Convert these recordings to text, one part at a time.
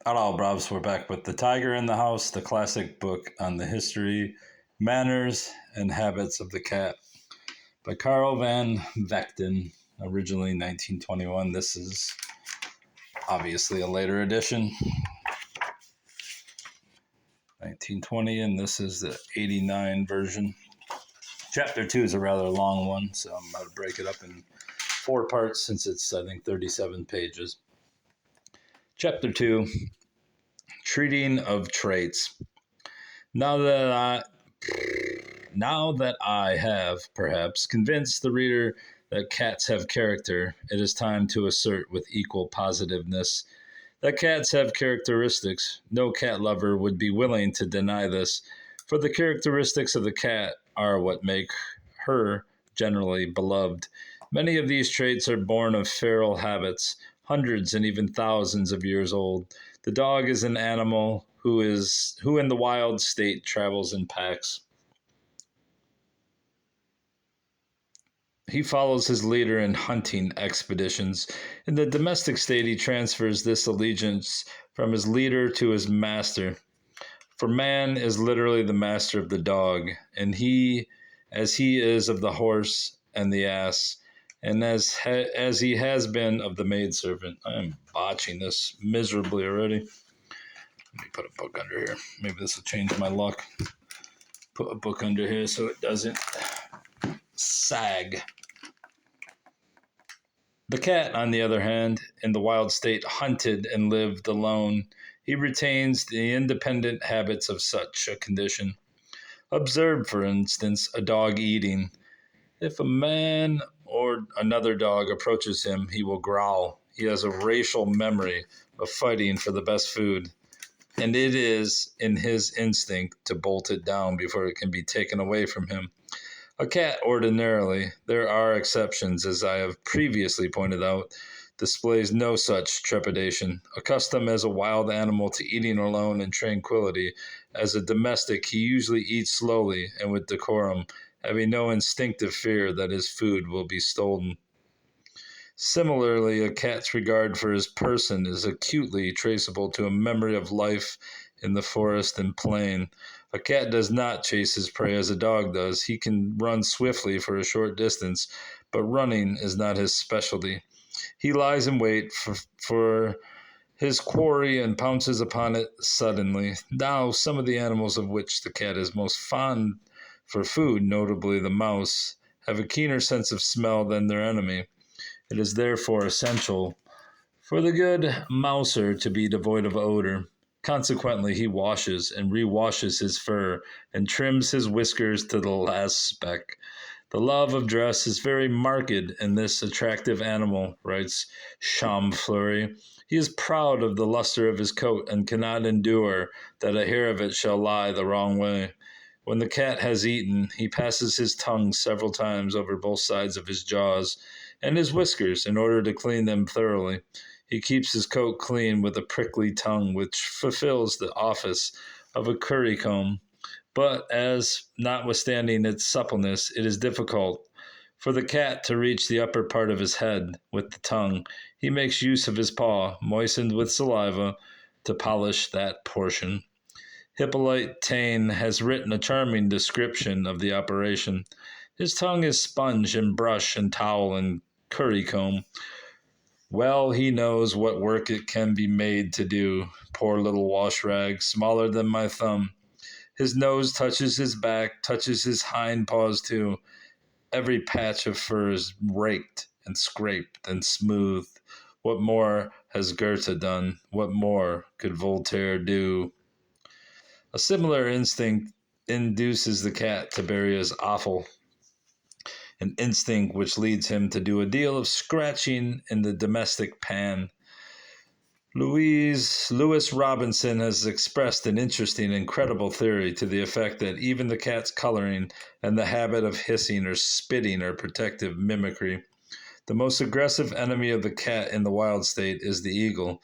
Hello, Brobs. We're back with The Tiger in the House, the classic book on the history, manners, and habits of the cat by Carl van Vechten, originally 1921. This is obviously a later edition, 1920, and this is the 89 version. Chapter 2 is a rather long one, so I'm going to break it up in 4 parts since it's, I think, 37 pages. Chapter 2, Treating of Traits. Now that I have, perhaps, convinced the reader that cats have character, it is time to assert with equal positiveness that cats have characteristics. No cat lover would be willing to deny this, for the characteristics of the cat are what make her generally beloved. Many of these traits are born of feral habits, hundreds and even thousands of years old. The dog is an animal who in the wild state travels in packs. He follows his leader in hunting expeditions. In the domestic state, he transfers this allegiance from his leader to his master. For man is literally the master of the dog, and as he is of the horse and the ass, and as he has been of the maidservant. I am botching this miserably already. Let me put a book under here. Maybe this will change my luck. Put a book under here so it doesn't sag. The cat, on the other hand, in the wild state, hunted and lived alone. He retains the independent habits of such a condition. Observe, for instance, a dog eating. If a man or another dog approaches him, he will growl. He has a racial memory of fighting for the best food, and it is in his instinct to bolt it down before it can be taken away from him. A cat ordinarily, there are exceptions as I have previously pointed out, displays no such trepidation. Accustomed as a wild animal to eating alone in tranquility, as a domestic he usually eats slowly and with decorum, having no instinctive fear that his food will be stolen. Similarly, a cat's regard for his person is acutely traceable to a memory of life in the forest and plain. A cat does not chase his prey as a dog does. He can run swiftly for a short distance, but running is not his specialty. He lies in wait for his quarry and pounces upon it suddenly. Now, some of the animals of which the cat is most fond for food, notably the mouse, have a keener sense of smell than their enemy. It is therefore essential for the good mouser to be devoid of odor. Consequently, he washes and re-washes his fur and trims his whiskers to the last speck. The love of dress is very marked in this attractive animal, writes Champfleury. He is proud of the luster of his coat and cannot endure that a hair of it shall lie the wrong way. When the cat has eaten, he passes his tongue several times over both sides of his jaws and his whiskers in order to clean them thoroughly. He keeps his coat clean with a prickly tongue which fulfills the office of a currycomb. But as, notwithstanding its suppleness, it is difficult for the cat to reach the upper part of his head with the tongue, he makes use of his paw, moistened with saliva, to polish that portion. Hippolyte Taine has written a charming description of the operation. His tongue is sponge and brush and towel and currycomb. Well, he knows what work it can be made to do, poor little wash rag, smaller than my thumb. His nose touches his back, touches his hind paws too. Every patch of fur is raked and scraped and smoothed. What more has Goethe done? What more could Voltaire do? A similar instinct induces the cat to bury his offal, an instinct which leads him to do a deal of scratching in the domestic pan. Lewis Robinson has expressed an interesting and credible theory to the effect that even the cat's coloring and the habit of hissing or spitting are protective mimicry. The most aggressive enemy of the cat in the wild state is the eagle.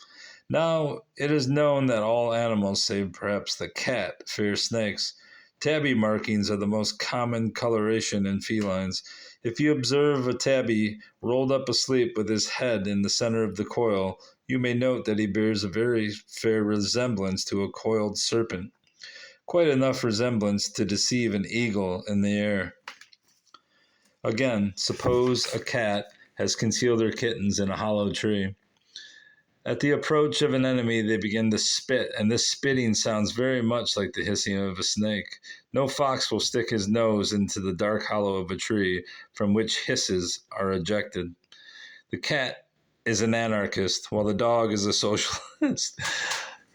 Now, it is known that all animals, save perhaps the cat, fear snakes. Tabby markings are the most common coloration in felines. If you observe a tabby rolled up asleep with his head in the center of the coil, You may note that he bears a very fair resemblance to a coiled serpent, quite enough resemblance to deceive an eagle in the air. Again, suppose a cat has concealed her kittens in a hollow tree. At the approach of an enemy, they begin to spit, and this spitting sounds very much like the hissing of a snake. No fox will stick his nose into the dark hollow of a tree from which hisses are ejected. The cat is an anarchist, while the dog is a socialist.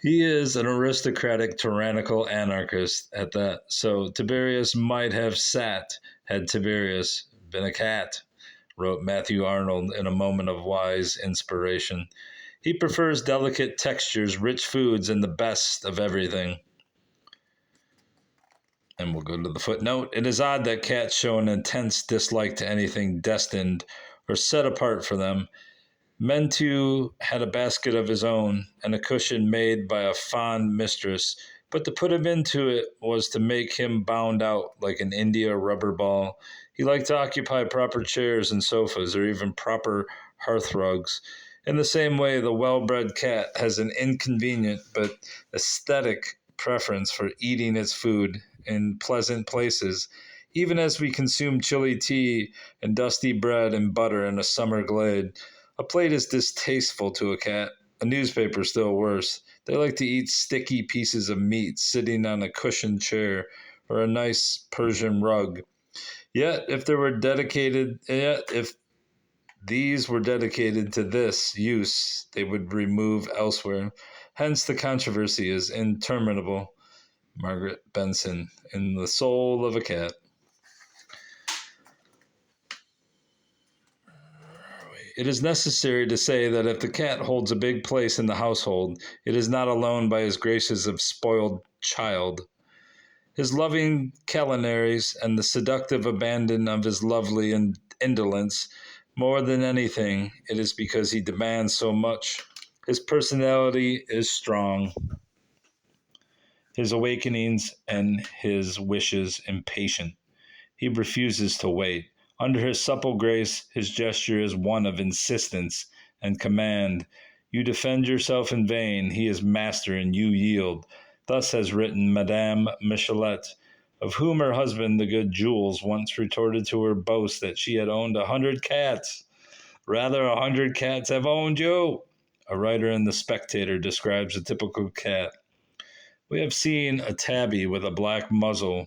He is an aristocratic, tyrannical anarchist at that. So Tiberius might have sat had Tiberius been a cat, wrote Matthew Arnold in a moment of wise inspiration. He prefers delicate textures, rich foods, and the best of everything. And we'll go to the footnote. It is odd that cats show an intense dislike to anything destined or set apart for them. Mentu had a basket of his own and a cushion made by a fond mistress, but to put him into it was to make him bound out like an India rubber ball. He liked to occupy proper chairs and sofas, or even proper hearth rugs. In the same way, the well-bred cat has an inconvenient but aesthetic preference for eating its food in pleasant places, even as we consume chilly tea and dusty bread and butter in a summer glade. A plate is distasteful to a cat, a newspaper still worse. They like to eat sticky pieces of meat sitting on a cushioned chair or a nice Persian rug. Yet if these were dedicated to this use, they would remove elsewhere. Hence the controversy is interminable. Margaret Benson, in The Soul of a Cat. It is necessary to say that if the cat holds a big place in the household, it is not alone by his graces of spoiled child. His loving culinaries and the seductive abandon of his lovely indolence, more than anything, it is because he demands so much. His personality is strong, his awakenings and his wishes impatient. He refuses to wait. Under his supple grace, his gesture is one of insistence and command. You defend yourself in vain, he is master and you yield. Thus has written Madame Michelet, of whom her husband, the good Jules, once retorted to her boast that she had owned 100 cats. Rather, 100 cats have owned you. A writer in The Spectator describes a typical cat. We have seen a tabby with a black muzzle,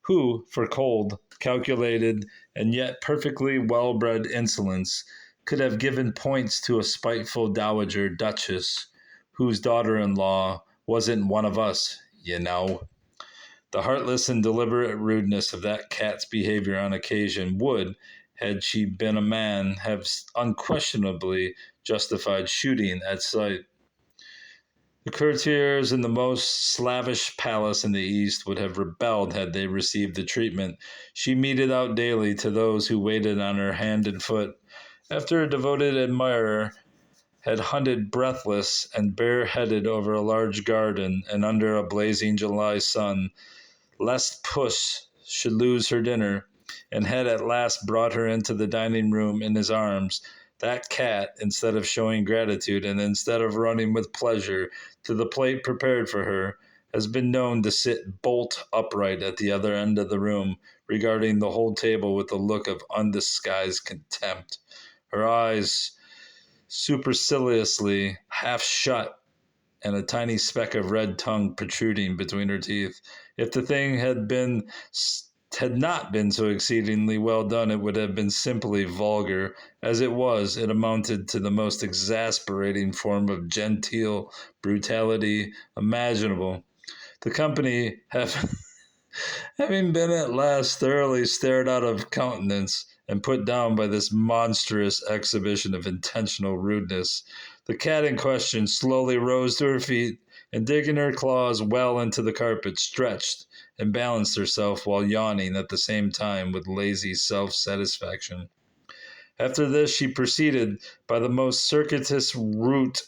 who, for cold, calculated, and yet perfectly well-bred insolence, could have given points to a spiteful dowager duchess, whose daughter-in-law wasn't one of us, you know. The heartless and deliberate rudeness of that cat's behavior on occasion would, had she been a man, have unquestionably justified shooting at sight. The courtiers in the most slavish palace in the East would have rebelled had they received the treatment she meted out daily to those who waited on her hand and foot. After a devoted admirer had hunted breathless and bareheaded over a large garden and under a blazing July sun, lest puss should lose her dinner, and had at last brought her into the dining room in his arms, that cat, instead of showing gratitude and instead of running with pleasure to the plate prepared for her, has been known to sit bolt upright at the other end of the room, regarding the whole table with a look of undisguised contempt, her eyes superciliously half shut and a tiny speck of red tongue protruding between her teeth. If the thing had not been so exceedingly well done, it would have been simply vulgar. As it was, it amounted to the most exasperating form of genteel brutality imaginable. The company having been at last thoroughly stared out of countenance and put down by this monstrous exhibition of intentional rudeness, the cat in question slowly rose to her feet and, digging her claws well into the carpet, stretched and balanced herself while yawning at the same time with lazy self-satisfaction. After this, she proceeded by the most circuitous route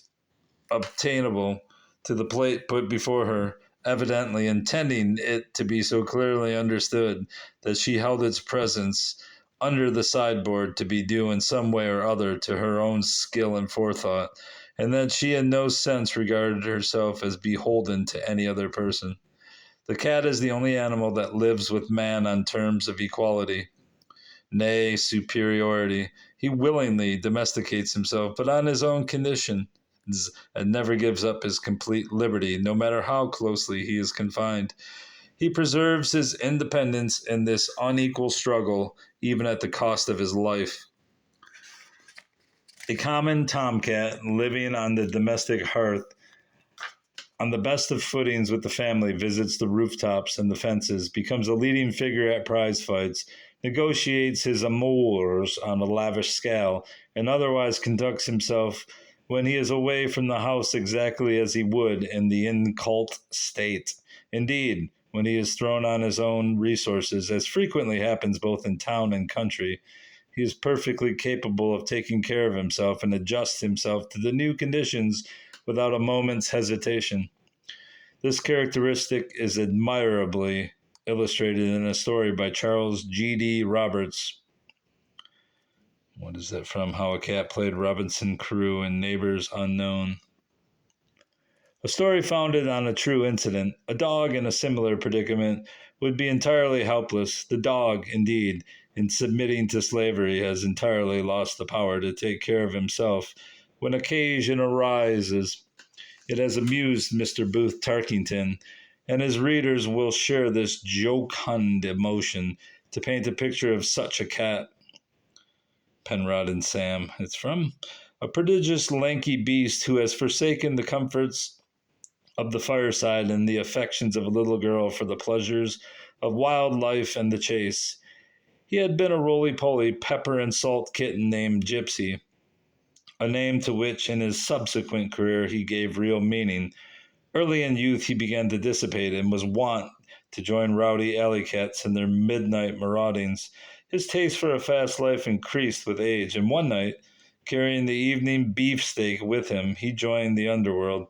obtainable to the plate put before her, evidently intending it to be so clearly understood that she held its presence under the sideboard to be due in some way or other to her own skill and forethought, and that she in no sense regarded herself as beholden to any other person. The cat is the only animal that lives with man on terms of equality, nay, superiority. He willingly domesticates himself, but on his own conditions, and never gives up his complete liberty, no matter how closely he is confined. He preserves his independence in this unequal struggle, even at the cost of his life. A common tomcat living on the domestic hearth, on the best of footings with the family, visits the rooftops and the fences, becomes a leading figure at prize fights, negotiates his amours on a lavish scale, and otherwise conducts himself when he is away from the house exactly as he would in the incult state. Indeed, when he is thrown on his own resources, as frequently happens both in town and country, he is perfectly capable of taking care of himself and adjusts himself to the new conditions without a moment's hesitation. This characteristic is admirably illustrated in a story by Charles G.D. Roberts. What is that from? How a Cat Played Robinson Crusoe in Neighbors Unknown. A story founded on a true incident. A dog in a similar predicament would be entirely helpless. The dog, indeed, in submitting to slavery, has entirely lost the power to take care of himself when occasion arises. It has amused Mr. Booth Tarkington, and his readers will share this jocund emotion to paint a picture of such a cat. Penrod and Sam. It's from a prodigious lanky beast who has forsaken the comforts of the fireside and the affections of a little girl for the pleasures of wild life and the chase. He had been a roly-poly pepper and salt kitten named Gypsy, a name to which in his subsequent career he gave real meaning. Early in youth he began to dissipate and was wont to join rowdy alley cats in their midnight maraudings. His taste for a fast life increased with age, and one night, carrying the evening beefsteak with him, he joined the underworld.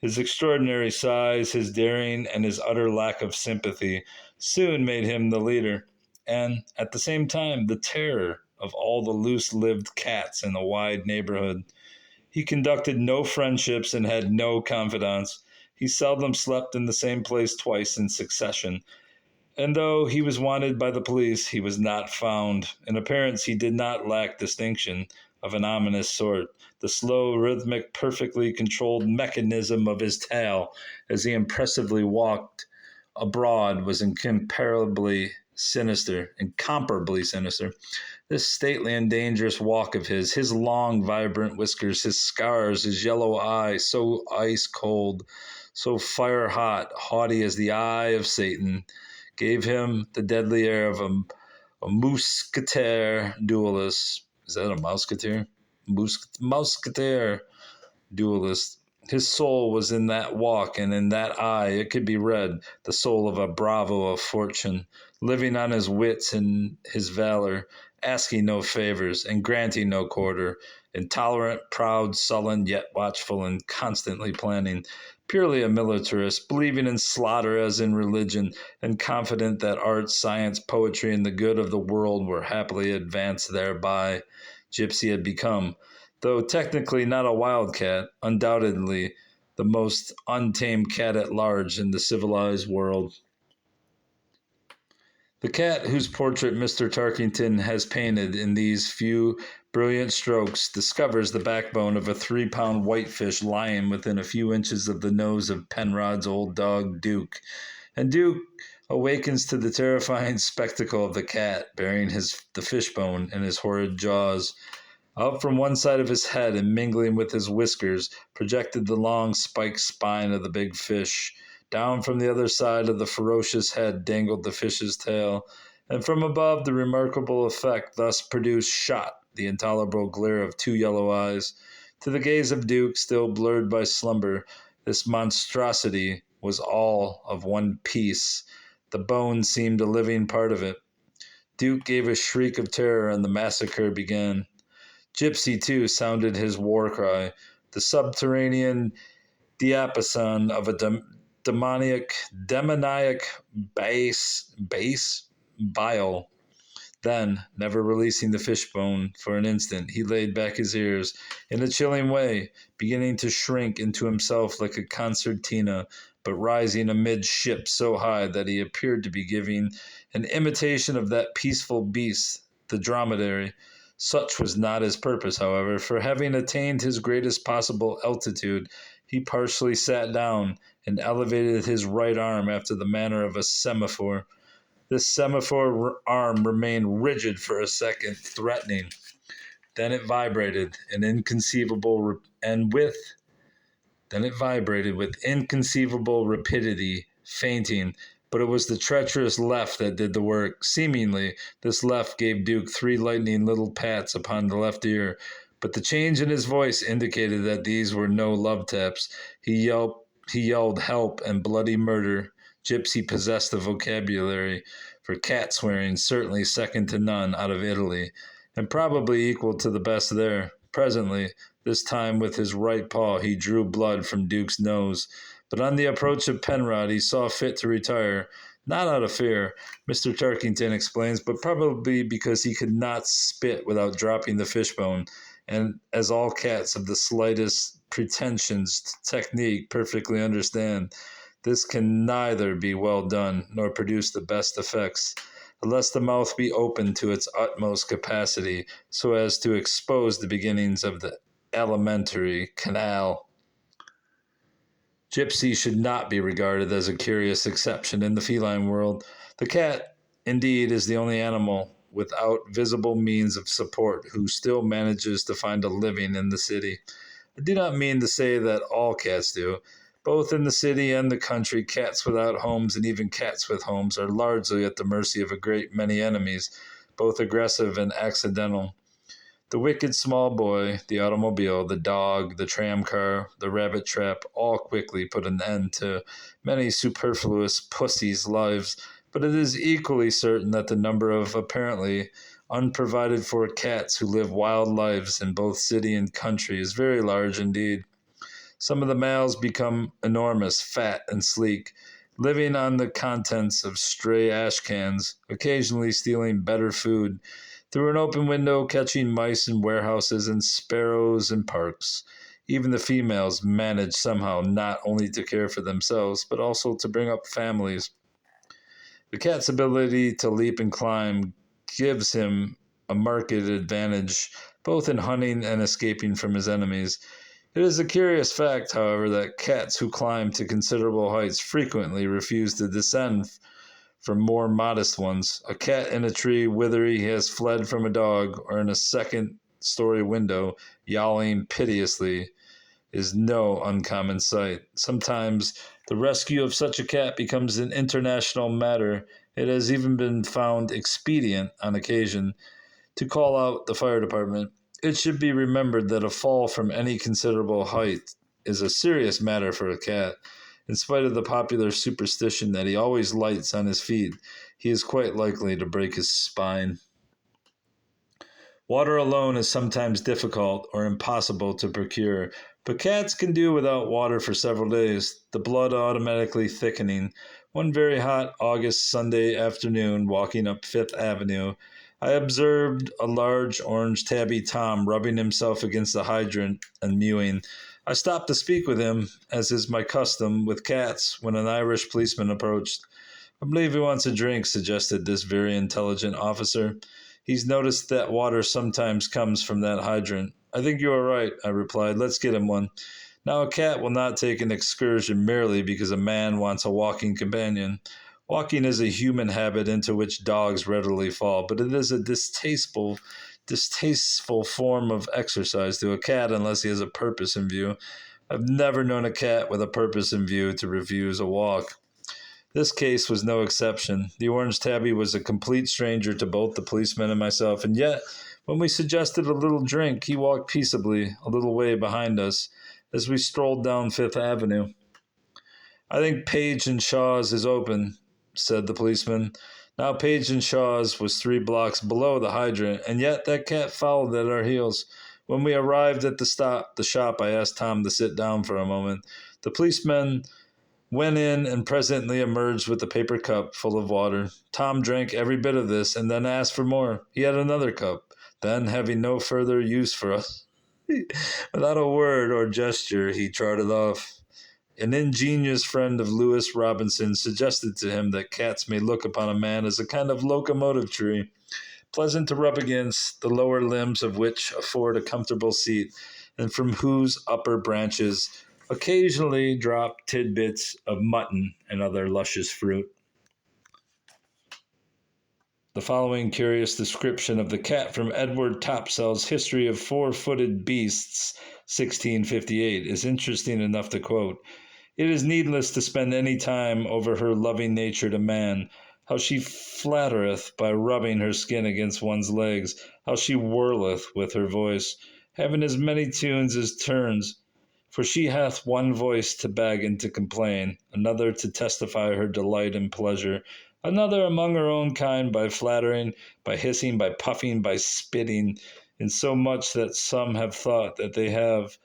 His extraordinary size, his daring, and his utter lack of sympathy soon made him the leader, and, at the same time, the terror of all the loose-lived cats in the wide neighborhood. He conducted no friendships and had no confidants. He seldom slept in the same place twice in succession, and though he was wanted by the police, he was not found. In appearance, he did not lack distinction of an ominous sort. The slow, rhythmic, perfectly controlled mechanism of his tail as he impressively walked abroad was incomparably sinister. This stately and dangerous walk of his long, vibrant whiskers, his scars, his yellow eye, so ice cold, so fire hot, haughty as the eye of Satan, gave him the deadly air of a mousquetaire duelist. Is that a mousquetaire? Mousquetaire duelist. His soul was in that walk, and in that eye it could be read, the soul of a bravo of fortune, living on his wits and his valor, asking no favors and granting no quarter, intolerant, proud, sullen, yet watchful and constantly planning, purely a militarist, believing in slaughter as in religion, and confident that art, science, poetry, and the good of the world were happily advanced thereby. Gypsy had become, though technically not a wildcat, undoubtedly the most untamed cat at large in the civilized world. The cat whose portrait Mr. Tarkington has painted in these few brilliant strokes discovers the backbone of a 3-pound whitefish lying within a few inches of the nose of Penrod's old dog, Duke, and Duke awakens to the terrifying spectacle of the cat bearing the fishbone in his horrid jaws. Out from one side of his head and mingling with his whiskers projected the long spiked spine of the big fish. Down from the other side of the ferocious head dangled the fish's tail, and from above the remarkable effect thus produced shot the intolerable glare of 2 yellow eyes. To the gaze of Duke, still blurred by slumber, this monstrosity was all of one piece. The bone seemed a living part of it. Duke gave a shriek of terror, and the massacre began. Gypsy, too, sounded his war cry, the subterranean diapason of a demoniac bile. Then, never releasing the fishbone for an instant, he laid back his ears in a chilling way, beginning to shrink into himself like a concertina, but rising amidship so high that he appeared to be giving an imitation of that peaceful beast, the dromedary. Such was not his purpose, however, for having attained his greatest possible altitude, he partially sat down and elevated his right arm after the manner of a semaphore. This semaphore arm remained rigid for a second, threatening. Then it vibrated, an inconceivable and with then it vibrated with inconceivable rapidity, fainting, but it was the treacherous left that did the work. Seemingly, this left gave Duke 3 lightning little pats upon the left ear, but the change in his voice indicated that these were no love taps. He yelled help and bloody murder. Gypsy possessed the vocabulary for cat swearing, certainly second to none out of Italy, and probably equal to the best there. Presently, this time with his right paw he drew blood from Duke's nose, but on the approach of Penrod he saw fit to retire, not out of fear, Mr. Tarkington explains, but probably because he could not spit without dropping the fishbone, and as all cats of the slightest pretensions to technique perfectly understand, this can neither be well done nor produce the best effects unless the mouth be opened to its utmost capacity so as to expose the beginnings of the alimentary canal. Gypsy should not be regarded as a curious exception in the feline world. The cat, indeed, is the only animal without visible means of support who still manages to find a living in the city. I do not mean to say that all cats do. Both in the city and the country, cats without homes and even cats with homes are largely at the mercy of a great many enemies, both aggressive and accidental. The wicked small boy, the automobile, the dog, the tramcar, the rabbit trap all quickly put an end to many superfluous pussies' lives, but it is equally certain that the number of apparently unprovided for cats who live wild lives in both city and country is very large indeed. Some of the males become enormous, fat, and sleek, living on the contents of stray ash cans, occasionally stealing better food through an open window, catching mice in warehouses and sparrows in parks. Even the females manage somehow not only to care for themselves, but also to bring up families. The cat's ability to leap and climb gives him a marked advantage, both in hunting and escaping from his enemies. It is a curious fact, however, that cats who climb to considerable heights frequently refuse to descend from more modest ones. A cat in a tree whither he has fled from a dog, or in a second-story window, yowling piteously, is no uncommon sight. Sometimes the rescue of such a cat becomes an international matter. It has even been found expedient, on occasion, to call out the fire department. It should be remembered that a fall from any considerable height is a serious matter for a cat. In spite of the popular superstition that he always lights on his feet, he is quite likely to break his spine. Water alone is sometimes difficult or impossible to procure, but cats can do without water for several days, the blood automatically thickening. One very hot August Sunday afternoon, walking up Fifth Avenue, I observed a large orange tabby Tom rubbing himself against the hydrant and mewing. I stopped to speak with him, as is my custom with cats, when an Irish policeman approached. I believe he wants a drink, suggested this very intelligent officer. He's noticed that water sometimes comes from that hydrant. I think you are right, I replied. Let's get him one. Now, a cat will not take an excursion merely because a man wants a walking companion. Walking is a human habit into which dogs readily fall, but it is a distasteful form of exercise to a cat unless he has a purpose in view. I've never known a cat with a purpose in view to refuse a walk. This case was no exception. The orange tabby was a complete stranger to both the policeman and myself, and yet, when we suggested a little drink, he walked peaceably a little way behind us as we strolled down Fifth Avenue. I think Page and Shaw's is open, said the policeman. Now Page and Shaw's was 3 blocks below the hydrant, and yet that cat followed at our heels. When we arrived at the shop, I asked Tom to sit down for a moment. The policeman went in and presently emerged with a paper cup full of water. Tom drank every bit of this and then asked for more. He had another cup. Then, having no further use for us, without a word or gesture, he trotted off. An ingenious friend of Lewis Robinson suggested to him that cats may look upon a man as a kind of locomotive tree, pleasant to rub against, the lower limbs of which afford a comfortable seat, and from whose upper branches occasionally drop tidbits of mutton and other luscious fruit. The following curious description of the cat from Edward Topsell's History of Four-Footed Beasts, 1658, is interesting enough to quote. It is needless to spend any time over her loving nature to man, how she flattereth by rubbing her skin against one's legs, how she whirleth with her voice, having as many tunes as turns. For she hath one voice to beg and to complain, another to testify her delight and pleasure, another among her own kind by flattering, by hissing, by puffing, by spitting, insomuch that some have thought that they have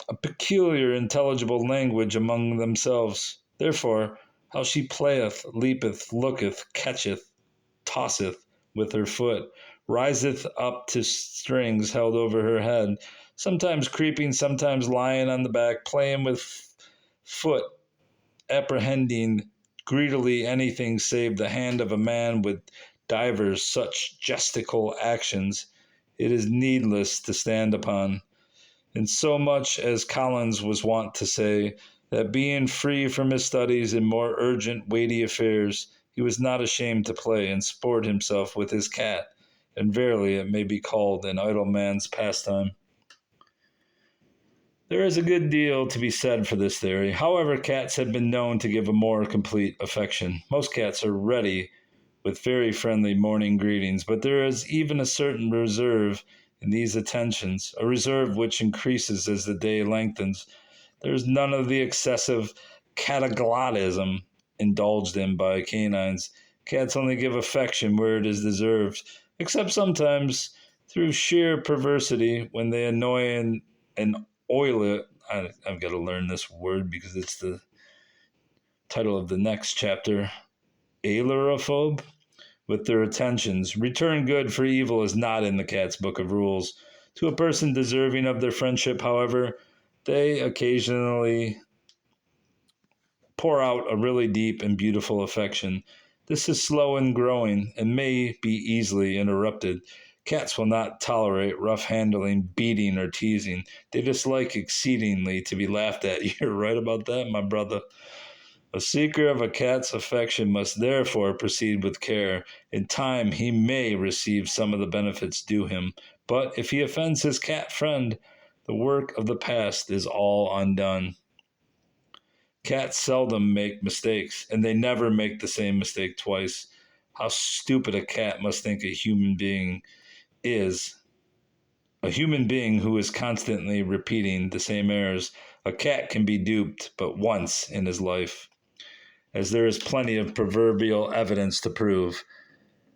a peculiar intelligible language among themselves. Therefore, how she playeth, leapeth, looketh, catcheth, tosseth with her foot, riseth up to strings held over her head, sometimes creeping, sometimes lying on the back, playing with foot, apprehending greedily anything save the hand of a man with divers such gestical actions, it is needless to stand upon. And so much as Collins was wont to say, that being free from his studies in more urgent, weighty affairs, he was not ashamed to play and sport himself with his cat, and verily it may be called an idle man's pastime. There is a good deal to be said for this theory. However, cats have been known to give a more complete affection. Most cats are ready with very friendly morning greetings, but there is even a certain reserve in these attentions, a reserve which increases as the day lengthens. There is none of the excessive cataglottism indulged in by canines. Cats only give affection where it is deserved, except sometimes through sheer perversity when they annoy and oil it. I've got to learn this word because it's the title of the next chapter. Ailerophobe? With their attentions. Return good for evil is not in the cat's book of rules. To a person deserving of their friendship, however, they occasionally pour out a really deep and beautiful affection. This is slow in growing and may be easily interrupted. Cats will not tolerate rough handling, beating, or teasing. They dislike exceedingly to be laughed at. You're right about that, my brother. A seeker of a cat's affection must therefore proceed with care. In time he may receive some of the benefits due him, but if he offends his cat friend, the work of the past is all undone. Cats seldom make mistakes, and they never make the same mistake twice. How stupid a cat must think a human being is. A human being who is constantly repeating the same errors. A cat can be duped but once in his life, as there is plenty of proverbial evidence to prove.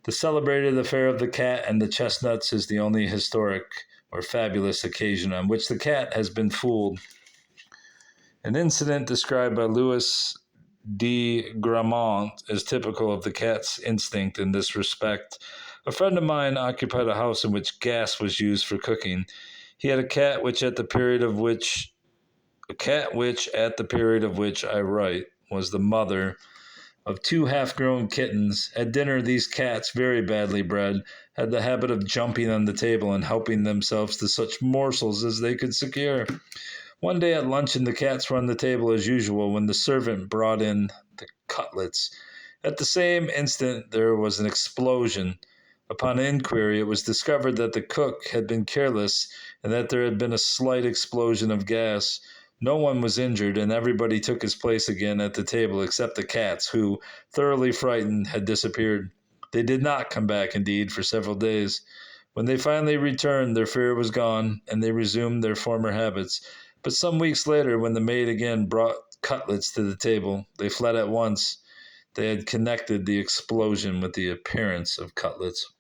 The celebrated affair of the cat and the chestnuts is the only historic or fabulous occasion on which the cat has been fooled. An incident described by Louis de Grammont is typical of the cat's instinct in this respect. A friend of mine occupied a house in which gas was used for cooking. He had a cat which at the period of which I write was the mother of two half-grown kittens. At dinner, these cats, very badly bred, had the habit of jumping on the table and helping themselves to such morsels as they could secure. One day at luncheon, the cats were on the table as usual when the servant brought in the cutlets. At the same instant, there was an explosion. Upon inquiry, it was discovered that the cook had been careless and that there had been a slight explosion of gas. No one was injured, and everybody took his place again at the table except the cats, who, thoroughly frightened, had disappeared. They did not come back, indeed, for several days. When they finally returned, their fear was gone, and they resumed their former habits. But some weeks later, when the maid again brought cutlets to the table, they fled at once. They had connected the explosion with the appearance of cutlets.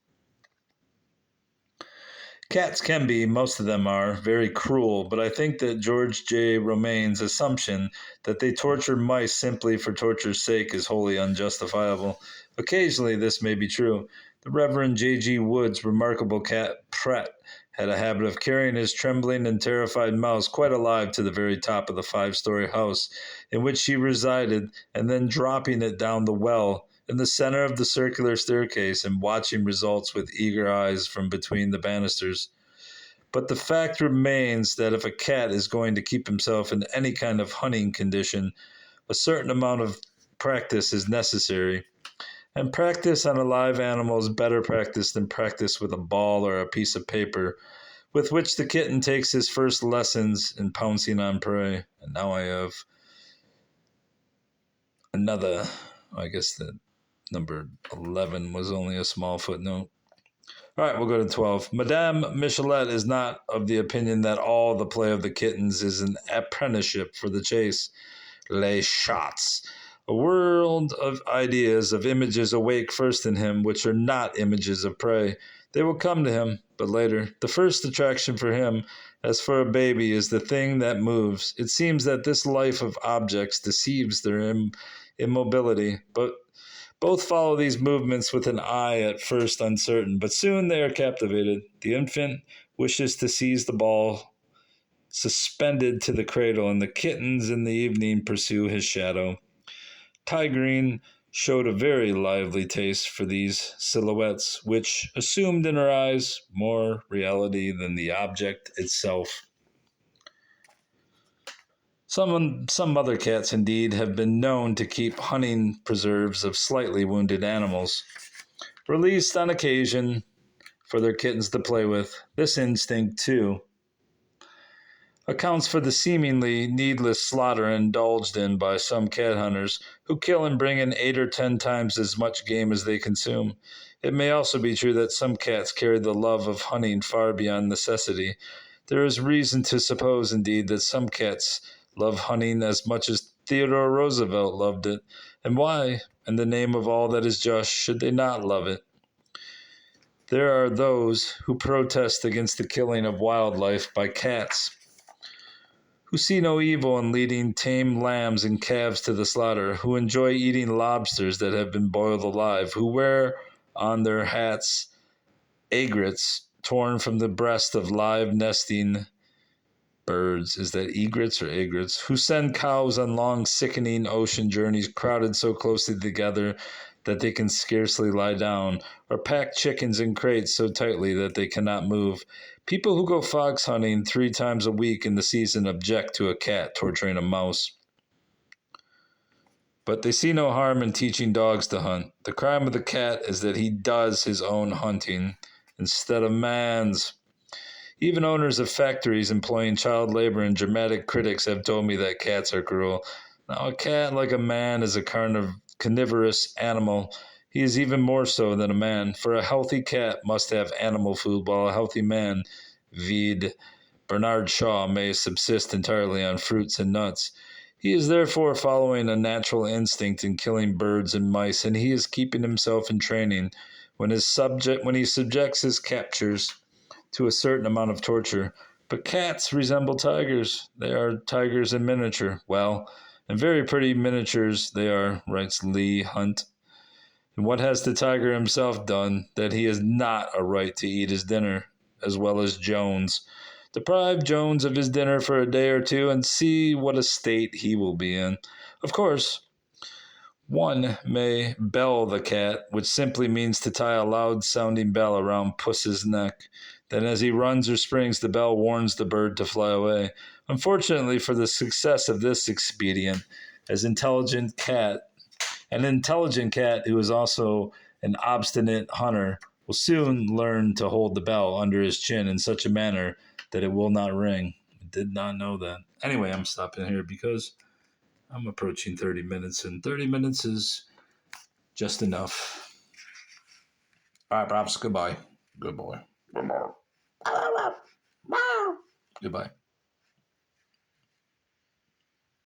Cats can be, most of them are, very cruel, but I think that George J. Romaine's assumption that they torture mice simply for torture's sake is wholly unjustifiable. Occasionally, this may be true. The Reverend J.G. Wood's remarkable cat, Pret, had a habit of carrying his trembling and terrified mouse quite alive to the very top of the 5-story house in which she resided, and then dropping it down the well in the center of the circular staircase and watching results with eager eyes from between the banisters. But the fact remains that if a cat is going to keep himself in any kind of hunting condition, a certain amount of practice is necessary. And practice on a live animal is better practice than practice with a ball or a piece of paper, with which the kitten takes his first lessons in pouncing on prey. And now I have another, I guess that number 11 was only a small footnote. All right, we'll go to 12. Madame Michelet is not of the opinion that all the play of the kittens is an apprenticeship for the chase. Les shots. A world of ideas, of images awake first in him, which are not images of prey. They will come to him, but later. The first attraction for him, as for a baby, is the thing that moves. It seems that this life of objects deceives their immobility, but both follow these movements with an eye at first uncertain, but soon they are captivated. The infant wishes to seize the ball suspended to the cradle, and the kittens in the evening pursue his shadow. Tigrine showed a very lively taste for these silhouettes, which assumed in her eyes more reality than the object itself. Some other cats, indeed, have been known to keep hunting preserves of slightly wounded animals, released on occasion for their kittens to play with. This instinct, too, accounts for the seemingly needless slaughter indulged in by some cat hunters who kill and bring in 8 or 10 times as much game as they consume. It may also be true that some cats carry the love of hunting far beyond necessity. There is reason to suppose, indeed, that some cats love hunting as much as Theodore Roosevelt loved it. And why, in the name of all that is just, should they not love it? There are those who protest against the killing of wildlife by cats, who see no evil in leading tame lambs and calves to the slaughter, who enjoy eating lobsters that have been boiled alive, who wear on their hats aigrettes torn from the breast of live nesting birds. Is that egrets or aigrettes? Who send cows on long, sickening ocean journeys crowded so closely together that they can scarcely lie down, or pack chickens in crates so tightly that they cannot move. People who go fox hunting 3 times a week in the season object to a cat torturing a mouse. But they see no harm in teaching dogs to hunt. The crime of the cat is that he does his own hunting instead of man's. Even owners of factories employing child labor and dramatic critics have told me that cats are cruel. Now, a cat, like a man, is a carnivorous animal. He is even more so than a man, for a healthy cat must have animal food, while a healthy man, vide Bernard Shaw, may subsist entirely on fruits and nuts. He is therefore following a natural instinct in killing birds and mice, and he is keeping himself in training when he subjects his captures to a certain amount of torture. But cats resemble tigers. They are tigers in miniature. Well, and very pretty miniatures they are, writes Leigh Hunt. And what has the tiger himself done that he has not a right to eat his dinner, as well as Jones? Deprive Jones of his dinner for a day or two and see what a state he will be in. Of course, one may bell the cat, which simply means to tie a loud-sounding bell around Puss's neck. Then as he runs or springs, the bell warns the bird to fly away. Unfortunately for the success of this expedient, an intelligent cat who is also an obstinate hunter will soon learn to hold the bell under his chin in such a manner that it will not ring. I did not know that. Anyway, I'm stopping here because I'm approaching 30 minutes, and 30 minutes is just enough. All right, perhaps goodbye. Good boy. Goodbye. Goodbye.